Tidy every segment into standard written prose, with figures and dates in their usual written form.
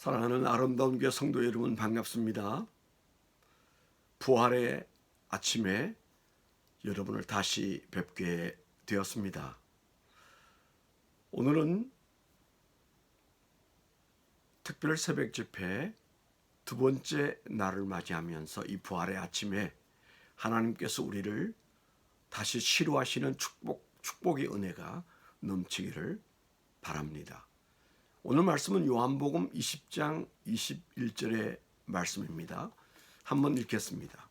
사랑하는 아름다운 교회 성도 여러분 반갑습니다. 부활의 아침에 여러분을 다시 뵙게 되었습니다. 오늘은 특별 새벽 집회 두 번째 날을 맞이하면서 이 부활의 아침에 하나님께서 우리를 다시 치료하시는 축복의 은혜가 넘치기를 바랍니다. 오늘 말씀은 요한복음 20장 21절의 말씀입니다. 한번 읽겠습니다.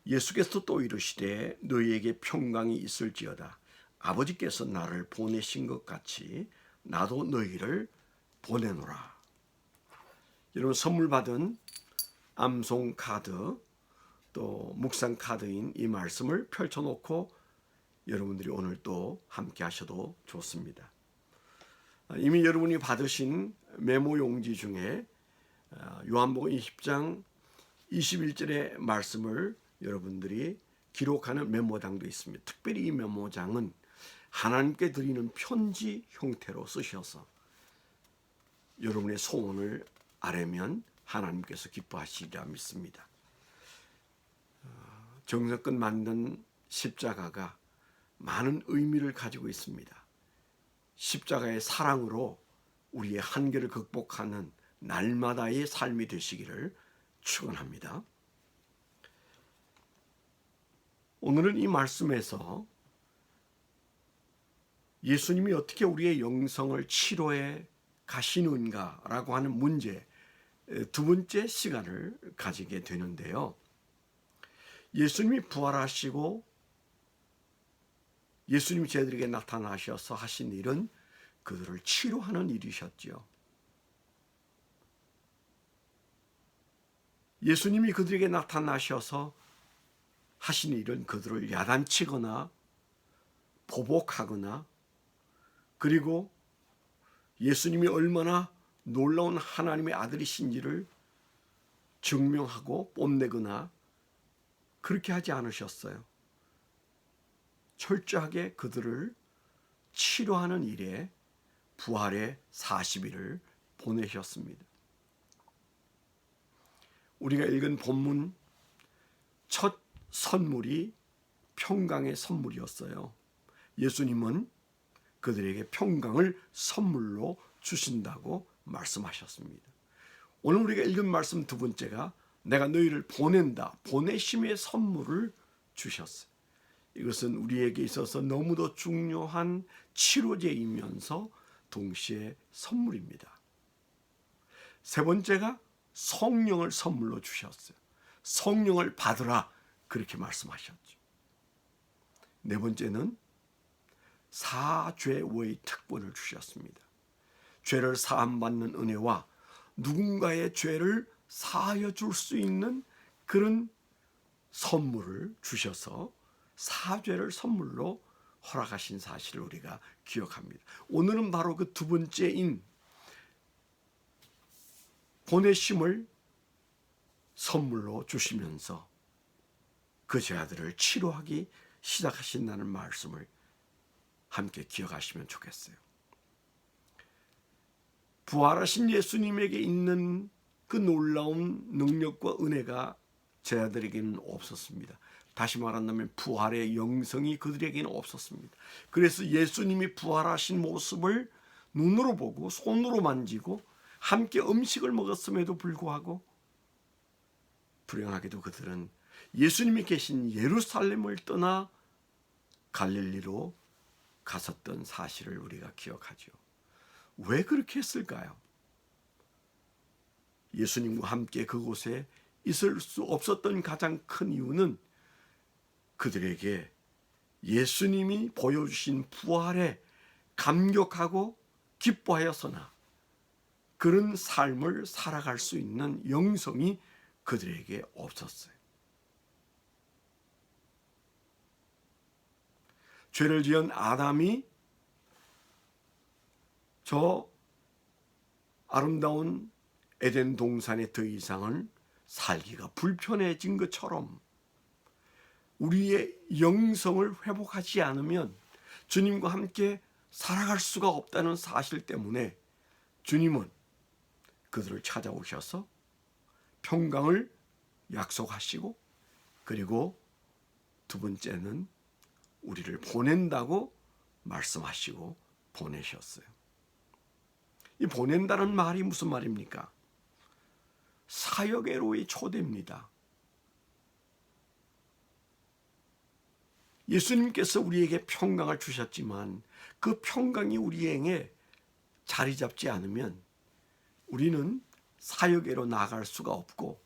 예수께서 또 이르시되 너희에게 평강이 있을지어다. 아버지께서 나를 보내신 것 같이 나도 너희를 보내노라. 여러분 선물 받은 암송 카드 또 묵상 카드인 이 말씀을 펼쳐놓고 여러분들이 오늘 또 함께 하셔도 좋습니다. 이미 여러분이 받으신 메모 용지 중에 요한복음 20장 21절의 말씀을 여러분들이 기록하는 메모장도 있습니다. 특별히 이 메모장은 하나님께 드리는 편지 형태로 쓰셔서 여러분의 소원을 아뢰면 하나님께서 기뻐하시리라 믿습니다. 정성껏 만든 십자가가 많은 의미를 가지고 있습니다. 십자가의 사랑으로 우리의 한계를 극복하는 날마다의 삶이 되시기를 축원합니다. 오늘은 이 말씀에서 예수님이 어떻게 우리의 영성을 치료해 가시는가라고 하는 문제 두 번째 시간을 가지게 되는데요. 예수님이 부활하시고 예수님이 저희들에게 나타나셔서 하신 일은 그들을 치료하는 일이셨죠. 예수님이 그들에게 나타나셔서 하신 일은 그들을 야단치거나 보복하거나 그리고 예수님이 얼마나 놀라운 하나님의 아들이신지를 증명하고 뽐내거나 그렇게 하지 않으셨어요. 철저하게 그들을 치료하는 일에 부활의 40일을 보내셨습니다. 우리가 읽은 본문 첫 선물이 평강의 선물이었어요. 예수님은 그들에게 평강을 선물로 주신다고 말씀하셨습니다. 오늘 우리가 읽은 말씀 두 번째가 내가 너희를 보낸다. 보내심의 선물을 주셨어요. 이것은 우리에게 있어서 너무도 중요한 치료제이면서 동시에 선물입니다. 세 번째가 성령을 선물로 주셨어요. 성령을 받으라 그렇게 말씀하셨죠. 네 번째는 사죄의 특권을 주셨습니다. 죄를 사함받는 은혜와 누군가의 죄를 사하여 줄 수 있는 그런 선물을 주셔서 사죄를 선물로 허락하신 사실을 우리가 기억합니다. 오늘은 바로 그 두 번째인 보내심을 선물로 주시면서 그 죄아들을 치료하기 시작하신다는 말씀을 함께 기억하시면 좋겠어요. 부활하신 예수님에게 있는 그 놀라운 능력과 은혜가 제자들에게는 없었습니다. 다시 말한다면 부활의 영성이 그들에게는 없었습니다. 그래서 예수님이 부활하신 모습을 눈으로 보고 손으로 만지고 함께 음식을 먹었음에도 불구하고 불행하게도 그들은 예수님이 계신 예루살렘을 떠나 갈릴리로 갔었던 사실을 우리가 기억하죠. 왜 그렇게 했을까요? 예수님과 함께 그곳에 있을 수 없었던 가장 큰 이유는 그들에게 예수님이 보여주신 부활에 감격하고 기뻐하였으나 그런 삶을 살아갈 수 있는 영성이 그들에게 없었어요. 죄를 지은 아담이 저 아름다운 에덴 동산에 더 이상은 살기가 불편해진 것처럼 우리의 영성을 회복하지 않으면 주님과 함께 살아갈 수가 없다는 사실 때문에 주님은 그들을 찾아오셔서 평강을 약속하시고, 그리고 두 번째는 우리를 보낸다고 말씀하시고 보내셨어요. 이 보낸다는 말이 무슨 말입니까? 사역애로의 초대입니다. 예수님께서 우리에게 평강을 주셨지만 그 평강이 우리에게 자리 잡지 않으면 우리는 사역애로 나아갈 수가 없고,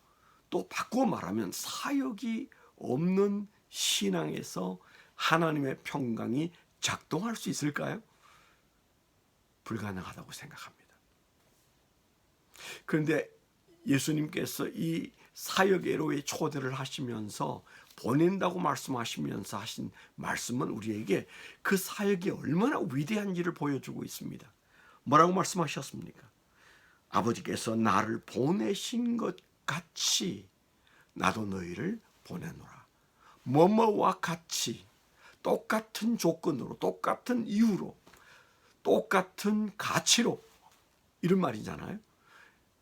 또 바꾸어 말하면 사역이 없는 신앙에서 하나님의 평강이 작동할 수 있을까요? 불가능하다고 생각합니다. 그런데 예수님께서 이 사역애로의 초대를 하시면서 보낸다고 말씀하시면서 하신 말씀은 우리에게 그 사역이 얼마나 위대한지를 보여주고 있습니다. 뭐라고 말씀하셨습니까? 아버지께서 나를 보내신 것 같이 나도 너희를 보내노라. 뭐뭐와 같이, 똑같은 조건으로, 똑같은 이유로, 똑같은 가치로, 이런 말이잖아요.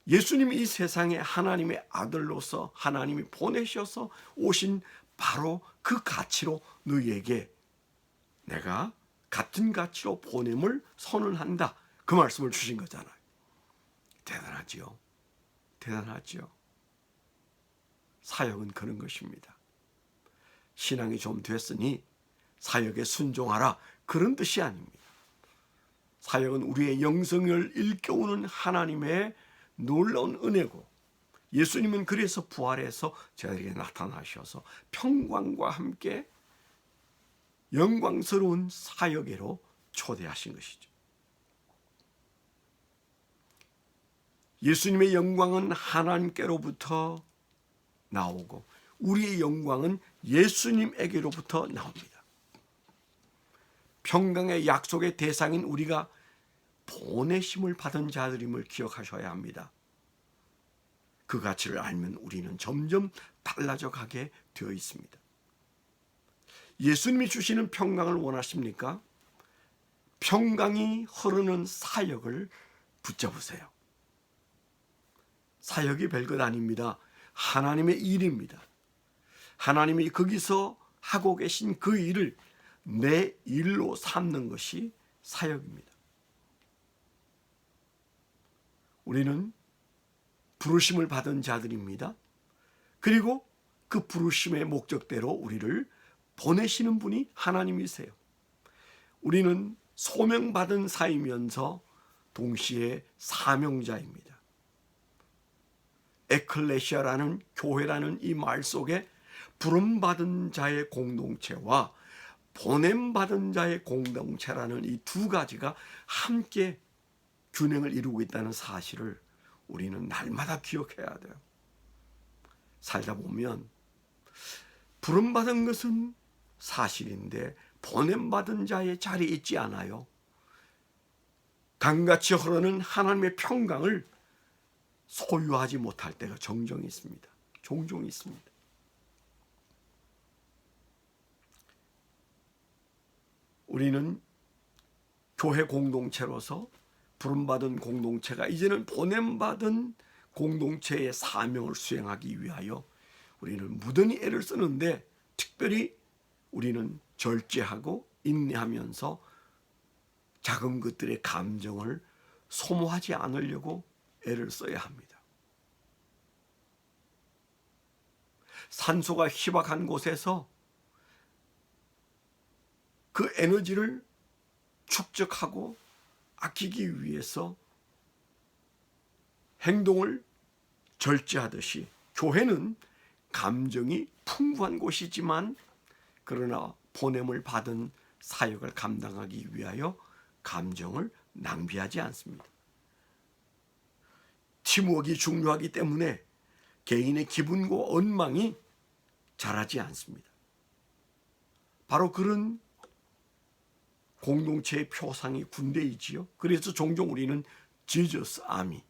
예수님이 이 세상에 하나님의 아들로서 하나님이 보내셔서 오신 바로 그 가치로 너희에게 내가 같은 가치로 보냄을 선언한다, 그 말씀을 주신 거잖아요. 대단하지요. 대단하지요. 사역은 그런 것입니다. 신앙이 좀 됐으니 사역에 순종하라, 그런 뜻이 아닙니다. 사역은 우리의 영성을 일깨우는 하나님의 놀라운 은혜고, 예수님은 그래서 부활해서 저에게 나타나셔서 평강과 함께 영광스러운 사역에로 초대하신 것이죠. 예수님의 영광은 하나님께로부터 나오고 우리의 영광은 예수님에게로부터 나옵니다. 평강의 약속의 대상인 우리가 보내심을 받은 자들임을 기억하셔야 합니다. 그 가치를 알면 우리는 점점 달라져 가게 되어 있습니다. 예수님이 주시는 평강을 원하십니까? 평강이 흐르는 사역을 붙잡으세요. 사역이 별것 아닙니다. 하나님의 일입니다. 하나님이 거기서 하고 계신 그 일을 내 일로 삼는 것이 사역입니다. 우리는 부르심을 받은 자들입니다. 그리고 그 부르심의 목적대로 우리를 보내시는 분이 하나님이세요. 우리는 소명받은 사이면서 동시에 사명자입니다. 에클레시아라는 교회라는 이 말 속에 부름받은 자의 공동체와 보냄받은 자의 공동체라는 이 두 가지가 함께 균형을 이루고 있다는 사실을 우리는 날마다 기억해야 돼요. 살다 보면 부름받은 것은 사실인데 보냄받은 자의 자리에 있지 않아요. 강같이 흐르는 하나님의 평강을 소유하지 못할 때가 종종 있습니다. 종종 있습니다. 우리는 교회 공동체로서 부름받은 공동체가 이제는 보냄받은 공동체의 사명을 수행하기 위하여 우리는 무던히 애를 쓰는데, 특별히 우리는 절제하고 인내하면서 작은 것들의 감정을 소모하지 않으려고 애를 써야 합니다. 산소가 희박한 곳에서 그 에너지를 축적하고 아끼기 위해서 행동을 절제하듯이 교회는 감정이 풍부한 곳이지만 그러나 보냄을 받은 사역을 감당하기 위하여 감정을 낭비하지 않습니다. 팀워크가 중요하기 때문에 개인의 기분과 원망이 자라지 않습니다. 바로 그런 공동체의 표상이 군대이지요. 그래서 종종 우리는 지저스 아미,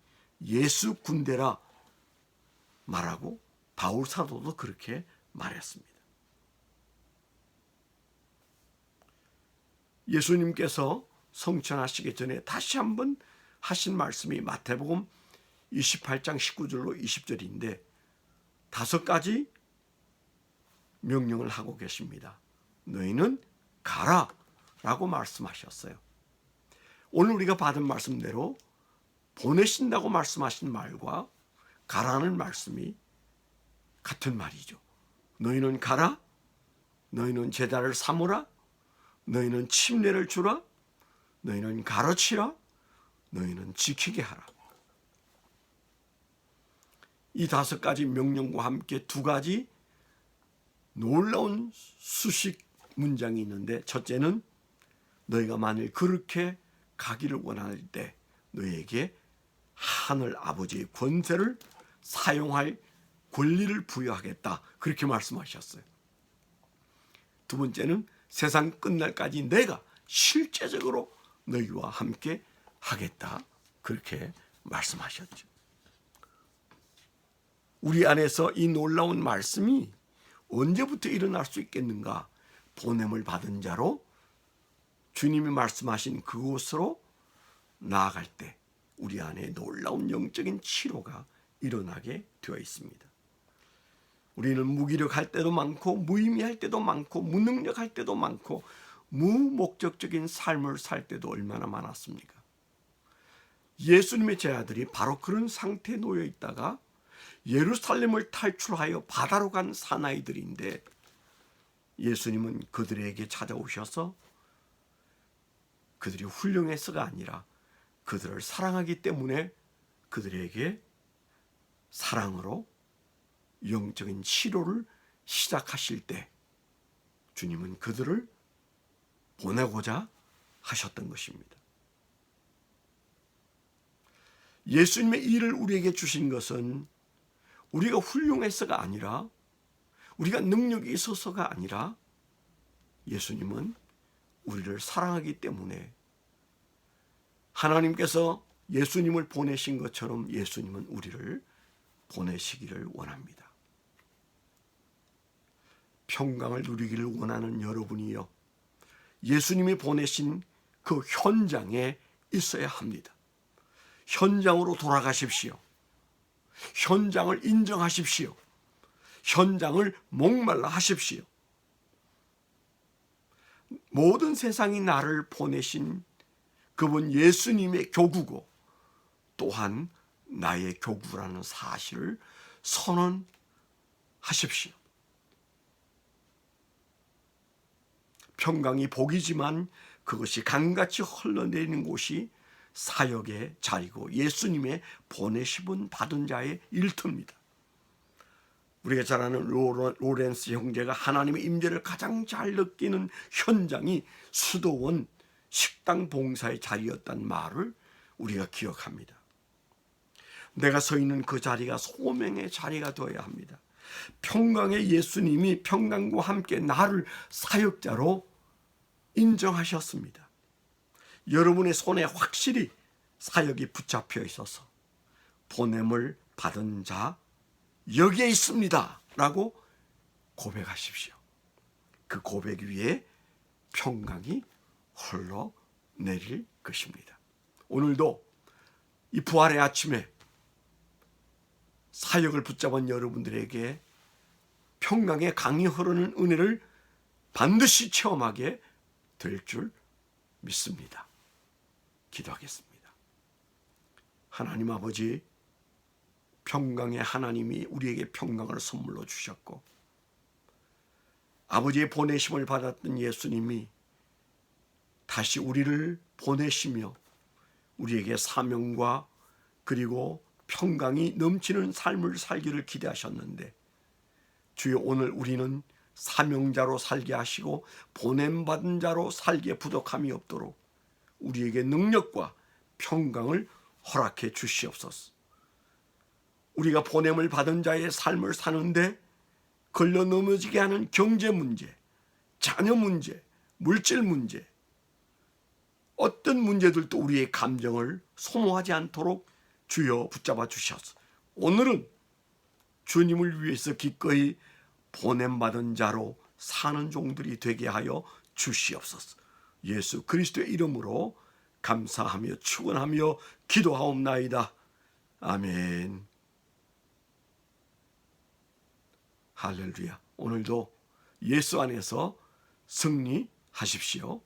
예수 군대라 말하고 바울 사도도 그렇게 말했습니다. 예수님께서 성천하시기 전에 다시 한번 하신 말씀이 마태복음 28장 19절로 20절인데 5가지 명령을 하고 계십니다. 너희는 가라 라고 말씀하셨어요. 오늘 우리가 받은 말씀대로 보내신다고 말씀하신 말과 가라는 말씀이 같은 말이죠. 너희는 가라, 너희는 제자를 삼으라, 너희는 침례를 주라, 너희는 가르치라, 너희는 지키게 하라. 이 5가지 명령과 함께 2가지 놀라운 수식 문장이 있는데, 첫째는 너희가 만일 그렇게 가기를 원할 때 너희에게 하늘 아버지의 권세를 사용할 권리를 부여하겠다, 그렇게 말씀하셨어요. 2번째는 세상 끝날까지 내가 실제적으로 너희와 함께 하겠다, 그렇게 말씀하셨죠. 우리 안에서 이 놀라운 말씀이 언제부터 일어날 수 있겠는가? 보냄을 받은 자로 주님이 말씀하신 그곳으로 나아갈 때 우리 안에 놀라운 영적인 치료가 일어나게 되어 있습니다. 우리는 무기력할 때도 많고 무의미할 때도 많고 무능력할 때도 많고 무목적적인 삶을 살 때도 얼마나 많았습니까? 예수님의 제자들이 바로 그런 상태에 놓여 있다가 예루살렘을 탈출하여 바다로 간 사나이들인데, 예수님은 그들에게 찾아오셔서 그들이 훌륭해서가 아니라 그들을 사랑하기 때문에 그들에게 사랑으로 영적인 치료를 시작하실 때 주님은 그들을 보내고자 하셨던 것입니다. 예수님의 일을 우리에게 주신 것은 우리가 훌륭해서가 아니라, 우리가 능력이 있어서가 아니라, 예수님은 우리를 사랑하기 때문에 하나님께서 예수님을 보내신 것처럼 예수님은 우리를 보내시기를 원합니다. 평강을 누리기를 원하는 여러분이요, 예수님이 보내신 그 현장에 있어야 합니다. 현장으로 돌아가십시오. 현장을 인정하십시오. 현장을 목말라 하십시오. 모든 세상이 나를 보내신 그분 예수님의 교구고 또한 나의 교구라는 사실을 선언하십시오. 평강이 복이지만 그것이 강같이 흘러내리는 곳이 사역의 자리고 예수님의 보내심은 받은 자의 일터입니다. 우리가 잘 아는 로렌스 형제가 하나님의 임재를 가장 잘 느끼는 현장이 수도원 식당 봉사의 자리였단 말을 우리가 기억합니다. 내가 서 있는 그 자리가 소명의 자리가 되어야 합니다. 평강의 예수님이 평강과 함께 나를 사역자로 인정하셨습니다. 여러분의 손에 확실히 사역이 붙잡혀 있어서 보냄을 받은 자 여기에 있습니다 라고 고백하십시오. 그 고백 위에 평강이 흘러내릴 것입니다. 오늘도 이 부활의 아침에 사역을 붙잡은 여러분들에게 평강의 강이 흐르는 은혜를 반드시 체험하게 될 줄 믿습니다. 기도하겠습니다. 하나님 아버지, 평강의 하나님이 우리에게 평강을 선물로 주셨고 아버지의 보내심을 받았던 예수님이 다시 우리를 보내시며 우리에게 사명과 그리고 평강이 넘치는 삶을 살기를 기대하셨는데, 주여 오늘 우리는 사명자로 살게 하시고 보냄받은 자로 살기에 부족함이 없도록 우리에게 능력과 평강을 허락해 주시옵소서. 우리가 보냄을 받은 자의 삶을 사는데 걸려 넘어지게 하는 경제 문제, 자녀 문제, 물질 문제, 어떤 문제들도 우리의 감정을 소모하지 않도록 주여 붙잡아 주셔서 오늘은 주님을 위해서 기꺼이 보냄받은 자로 사는 종들이 되게 하여 주시옵소서. 예수 그리스도의 이름으로 감사하며 축원하며 기도하옵나이다. 아멘. 할렐루야. 오늘도 예수 안에서 승리하십시오.